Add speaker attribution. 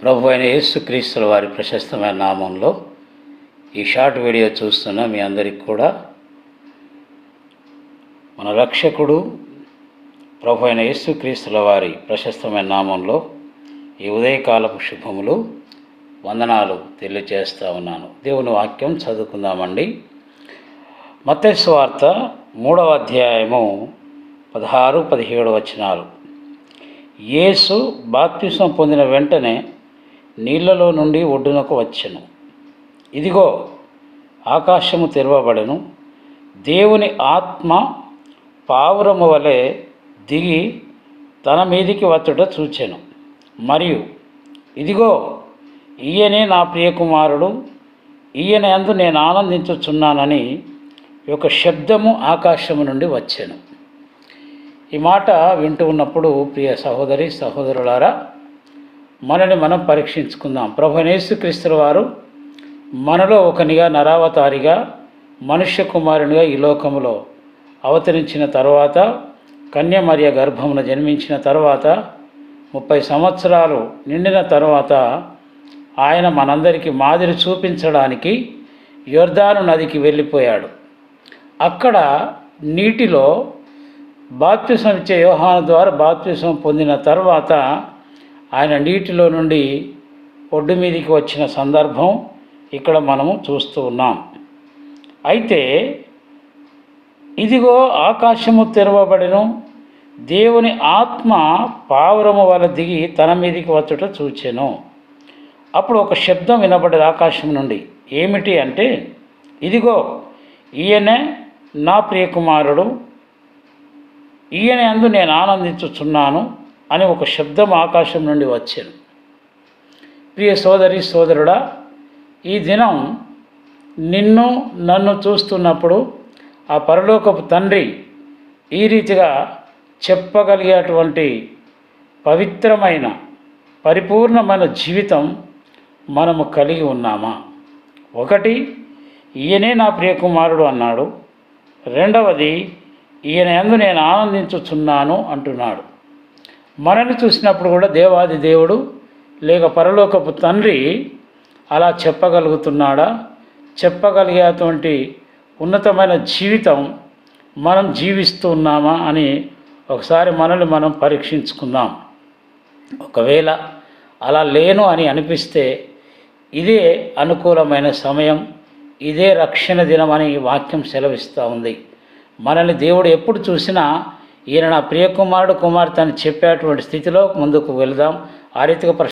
Speaker 1: ప్రభు అయిన యేసుక్రీస్తుల వారి ప్రశస్తమైన నామంలో ఈ షార్ట్ వీడియో చూస్తున్న మీ అందరికీ కూడా మన రక్షకుడు ప్రభు అయిన యేసుక్రీస్తుల వారి ప్రశస్తమైన నామంలో ఈ ఉదయకాలపు శుభములు వందనాలు తెలియజేస్తూ ఉన్నాను. దేవుని వాక్యం చదువుకుందామండి. మత్తయి సువార్త 3వ అధ్యాయము 16-17 వచనాలు. యేసు బాప్తిసం పొందిన వెంటనే నీళ్లలో నుండి ఒడ్డునకు వచ్చెను. ఇదిగో ఆకాశము తెరవబడెను, దేవుని ఆత్మ పావురము వలె దిగి తన మీదికి వచ్చుట చూచెను. మరియు ఇదిగో ఈయనే నా ప్రియకుమారుడు, ఈయన యందు నేను ఆనందించుచున్నానని ఒక శబ్దము ఆకాశము నుండి వచ్చెను. ఈ మాట వింటూ ఉన్నప్పుడు ప్రియ సహోదరి సహోదరులారా, మనని మనం పరీక్షించుకుందాం. ప్రభువైన యేసుక్రీస్తు వారు మనలో ఒకనిగా నరావతారిగా మనుష్య కుమారునిగా ఈ లోకములో అవతరించిన తర్వాత, కన్యమరియ గర్భమున జన్మించిన తర్వాత 30 సంవత్సరాలు నిండిన తర్వాత ఆయన మనందరికీ మాదిరి చూపించడానికి యొర్దాను నదికి వెళ్ళిపోయాడు. అక్కడ నీటిలో బాప్తిసం ఇచ్చే యోహాను ద్వారా బాప్తిసం పొందిన తర్వాత ఆయన నీటిలో నుండి ఒడ్డు మీదికి వచ్చిన సందర్భం ఇక్కడ మనము చూస్తూ ఉన్నాం. అయితే ఇదిగో ఆకాశము తెరవబడెను, దేవుని ఆత్మ పావురము వలె దిగి తన మీదికి వచ్చుట చూచెను. అప్పుడు ఒక శబ్దం వినబడేది ఆకాశం నుండి. ఏమిటి అంటే, ఇదిగో ఈయనే నా ప్రియకుమారుడు, ఈయన యందు నేను ఆనందించుచున్నాను అని ఒక శబ్దం ఆకాశం నుండి వచ్చాను. ప్రియ సోదరి సోదరుడా, ఈ దినం నిన్ను నన్ను చూస్తున్నప్పుడు ఆ పరలోకపు తండ్రి ఈ రీతిగా చెప్పగలిగేటువంటి పవిత్రమైన పరిపూర్ణమైన జీవితం మనము కలిగి ఉన్నామా? ఒకటి, ఈయనే నా ప్రియకుమారుడు అన్నాడు. రెండవది, ఈయన యందు నేను ఆనందించుచున్నాను అంటున్నాడు. మనల్ని చూసినప్పుడు కూడా దేవాది దేవుడు లేక పరలోకపు తండ్రి అలా చెప్పగలుగుతున్నాడా? చెప్పగలిగేటువంటి ఉన్నతమైన జీవితం మనం జీవిస్తూ ఉన్నామా అని ఒకసారి మనల్ని మనం పరీక్షించుకుందాం. ఒకవేళ అలా లేను అని అనిపిస్తే ఇదే అనుకూలమైన సమయం, ఇదే రక్షణ దినం అని వాక్యం సెలవిస్తూ ఉంది. మనల్ని దేవుడు ఎప్పుడు చూసినా ఈయన నా ప్రియకుమారుడు కుమార్తె అని చెప్పేటువంటి స్థితిలో ముందుకు వెళదాం. ఆ రీతిగా